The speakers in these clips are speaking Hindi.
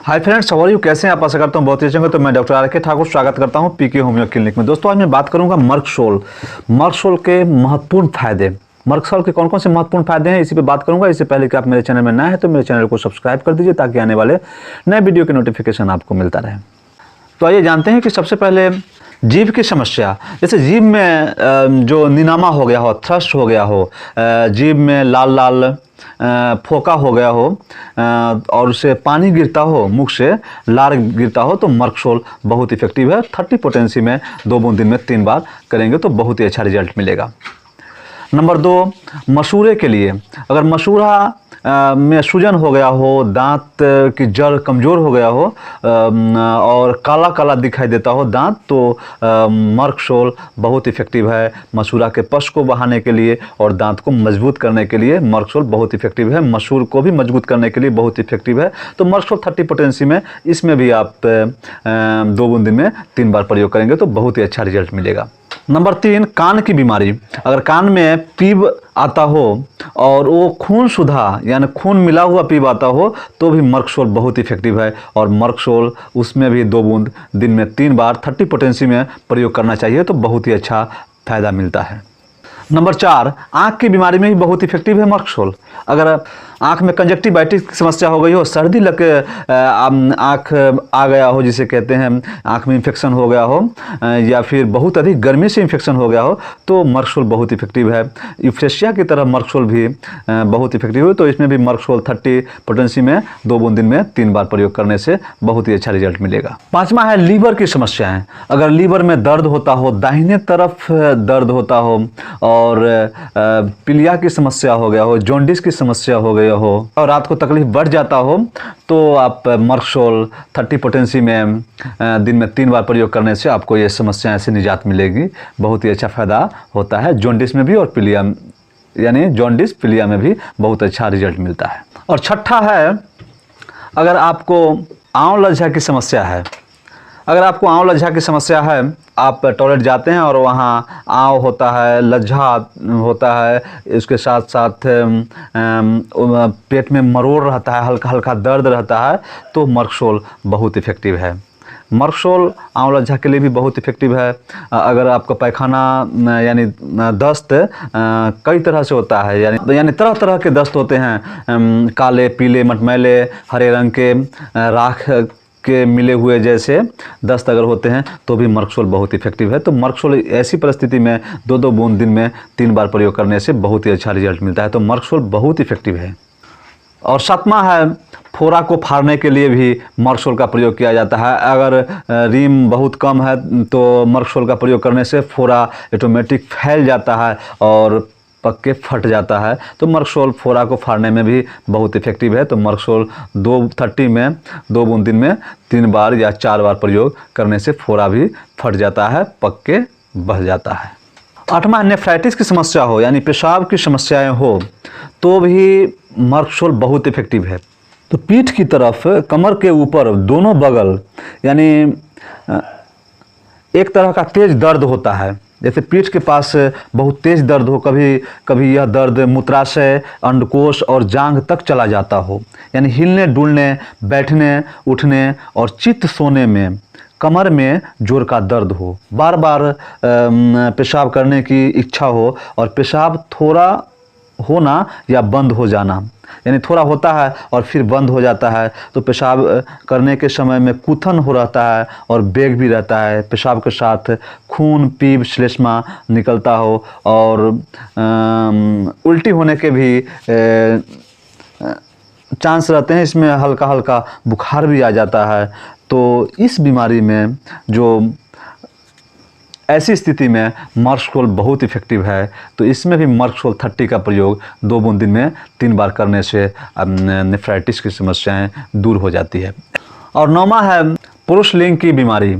Hi friends, how are you? कैसे हैं आप? आशा करता हूँ बहुत ही अच्छे होंगे। तो मैं डॉक्टर आर के ठाकुर स्वागत करता हूँ पीके होम्यो क्लिनिक में। दोस्तों, आज मैं बात करूंगा मर्कसोल के महत्वपूर्ण फायदे। मर्कसोल के कौन कौन से महत्वपूर्ण फायदे हैं, इसी पे बात करूंगा। इससे पहले कि आप मेरे चैनल में नए हैं तो मेरे चैनल को सब्सक्राइब कर दीजिए ताकि आने वाले नए वीडियो के नोटिफिकेशन आपको मिलता रहे। तो आइए जानते हैं कि सबसे पहले जीभ की समस्या। जैसे जीभ में जो निनामा हो गया हो, थ्रस्ट हो गया हो, जीभ में लाल लाल फोका हो गया हो और उससे पानी गिरता हो, मुख से लार गिरता हो, तो मर्कसोल बहुत इफेक्टिव है। 30 पोटेंसी में 2 बूंद दिन में 3 बार करेंगे तो बहुत ही अच्छा रिजल्ट मिलेगा। नंबर 2, मसूड़े के लिए। अगर मसूड़ा में सूजन हो गया हो, दांत की जड़ कमज़ोर हो गया हो और काला काला दिखाई देता हो दांत, तो मर्कसोल बहुत इफेक्टिव है मसूड़ा के पश को बढ़ाने के लिए और दांत को मजबूत करने के लिए। मर्कसोल बहुत इफेक्टिव है, मसूड़ को भी मजबूत करने के लिए बहुत इफेक्टिव है। तो मर्कसोल 30 पोटेंसी में, इसमें भी आप 2 बूंद दिन में 3 बार प्रयोग करेंगे तो बहुत ही अच्छा रिजल्ट मिलेगा। नंबर 3, कान की बीमारी। अगर कान में पीप आता हो और वो खून सुधा यानी खून मिला हुआ पीप आता हो तो भी मर्कसोल बहुत इफेक्टिव है और मर्कसोल उसमें भी 2 बूंद दिन में 3 बार 30 पोटेंसी में प्रयोग करना चाहिए तो बहुत ही अच्छा फायदा मिलता है। नंबर 4, आँख की बीमारी में भी बहुत इफेक्टिव है मर्कसोल। अगर आँख में कंजक्टिवाइटिस की समस्या हो गई हो, सर्दी लग के आँख आ गया हो, जिसे कहते हैं आँख में इन्फेक्शन हो गया हो, या फिर बहुत अधिक गर्मी से इन्फेक्शन हो गया हो, तो मर्कसोल बहुत इफेक्टिव है। यूफ्रेशिया की तरह मर्कसोल भी बहुत इफेक्टिव है। तो इसमें भी मर्कसोल 30 पोटेंसी में 2 बूंद दिन में 3 बार प्रयोग करने से बहुत ही अच्छा रिजल्ट मिलेगा। 5वां है लीवर की समस्याएं। अगर लीवर में दर्द होता हो, दाहिने तरफ दर्द होता हो और पीलिया की समस्या हो गया हो, जॉन्डिस की समस्या हो गई हो और रात को तकलीफ बढ़ जाता हो, तो आप मर्कसोल 30 पोटेंसी में दिन में 3 बार प्रयोग करने से आपको ये समस्याएं से निजात मिलेगी। बहुत ही अच्छा फायदा होता है जॉन्डिस में भी और पीलिया यानी जॉन्डिस पीलिया में भी बहुत अच्छा रिजल्ट मिलता है। और 6ठा है, अगर आपको आंव लज्जा की समस्या है। अगर आपको आंव लज्जा की समस्या है, आप टॉयलेट जाते हैं और वहाँ आंव होता है, लज्जा होता है, इसके साथ साथ पेट में मरोड़ रहता है, हल्का हल्का दर्द रहता है, तो मर्कसोल बहुत इफेक्टिव है। मर्कसोल आंव लज्जा के लिए भी बहुत इफेक्टिव है। अगर आपका पैखाना यानी दस्त कई तरह से होता है, यानी तरह तरह के दस्त होते हैं, काले, पीले, मटमैले, हरे रंग के, राख के मिले हुए जैसे दस्त अगर होते हैं तो भी मर्कसोल बहुत इफेक्टिव है। तो मर्कसोल ऐसी परिस्थिति में 2-2 बूंद दिन में 3 बार प्रयोग करने से बहुत ही अच्छा रिजल्ट मिलता है। तो मर्कसोल बहुत इफेक्टिव है। और 7वां है, फोड़ा को फाड़ने के लिए भी मर्कसोल का प्रयोग किया जाता है। अगर रीम बहुत कम है तो मर्कसोल का प्रयोग करने से फोड़ा ऑटोमेटिक फैल जाता है और पक के फट जाता है। तो मर्कसोल फोड़ा को फाड़ने में भी बहुत इफेक्टिव है। तो मर्कसोल 30 में 2 बूंद दिन में 3 बार या 4 बार प्रयोग करने से फोड़ा भी फट जाता है, पक के बह जाता है। 8वां, नेफ्राइटिस की समस्या हो यानी पेशाब की समस्याएं हो तो भी मर्कसोल बहुत इफेक्टिव है। तो पीठ की तरफ, कमर के ऊपर, दोनों बगल यानी एक तरह का तेज दर्द होता है। जैसे पीठ के पास बहुत तेज दर्द हो, कभी कभी यह दर्द मूत्राशय, अंडकोश और जांघ तक चला जाता हो, यानी हिलने डुलने, बैठने उठने और चित्त सोने में कमर में जोर का दर्द हो, बार बार पेशाब करने की इच्छा हो और पेशाब थोड़ा होना या बंद हो जाना, यानी थोड़ा होता है और फिर बंद हो जाता है। तो पेशाब करने के समय में कूथन हो रहता है और बेग भी रहता है, पेशाब के साथ खून, पीप, श्लेष्मा निकलता हो और उल्टी होने के भी चांस रहते हैं। इसमें हल्का हल्का बुखार भी आ जाता है। तो इस बीमारी में, जो ऐसी स्थिति में मर्कसोल बहुत इफेक्टिव है। तो इसमें भी मर्कसोल 30 का प्रयोग 2 बूंद दिन में 3 बार करने से नेफ्राइटिस की समस्याएं दूर हो जाती है। और 9वां है पुरुष लिंग की बीमारी।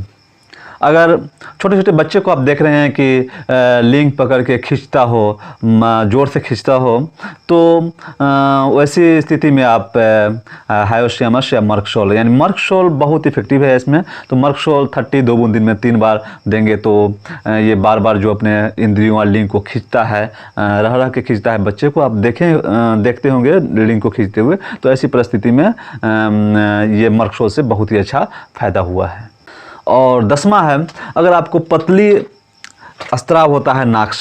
अगर छोटे छोटे बच्चे को आप देख रहे हैं कि लिंक पकड़ के खींचता हो, ज़ोर से खींचता हो, तो वैसी स्थिति में आप हायोसियामस या मर्कशॉल, यानी मर्कशॉल बहुत इफेक्टिव है इसमें। तो मर्कशॉल 30 2 बूंद दिन में 3 बार देंगे तो ये बार बार जो अपने इंद्रियों और लिंक को खींचता है, रह रह के खींचता है बच्चे को, आप देखते होंगे लिंक को खींचते हुए। तो ऐसी परिस्थिति में ये मर्कशॉल से बहुत ही अच्छा फायदा हुआ है। और 10वां है, अगर आपको पतली स्त्राव होता है नाक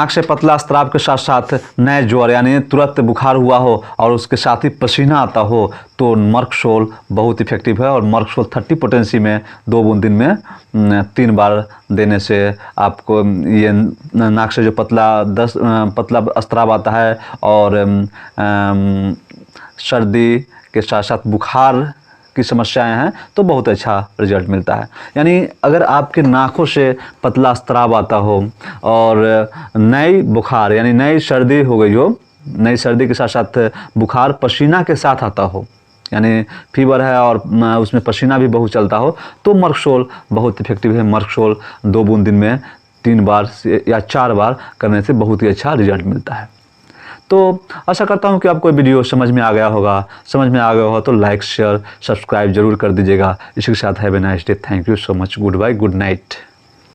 से पतला स्त्राव के साथ साथ नए ज्वर यानी तुरंत बुखार हुआ हो और उसके साथ ही पसीना आता हो, तो मर्कशॉल बहुत इफेक्टिव है। और मर्कशॉल 30 पोटेंसी में 2 बूंद दिन में 3 बार देने से आपको ये नाक से जो पतला स्त्राव आता है और सर्दी के साथ साथ बुखार की समस्याएं हैं, तो बहुत अच्छा रिजल्ट मिलता है। यानी अगर आपके नाकों से पतला स्त्राव आता हो और नई बुखार यानी नई सर्दी हो गई हो, नई सर्दी के साथ साथ बुखार पसीना के साथ आता हो, यानी फीवर है और उसमें पसीना भी बहुत चलता हो, तो मर्कशॉल बहुत इफेक्टिव है। मर्कशॉल 2 बूंद दिन में 3 बार या 4 बार करने से बहुत ही अच्छा रिजल्ट मिलता है। तो आशा करता हूँ कि आपको वीडियो समझ में आ गया होगा। समझ में आ गया होगा तो लाइक शेयर सब्सक्राइब जरूर कर दीजिएगा। इसी के साथ have a nice day. Thank you so much. Goodbye, good night.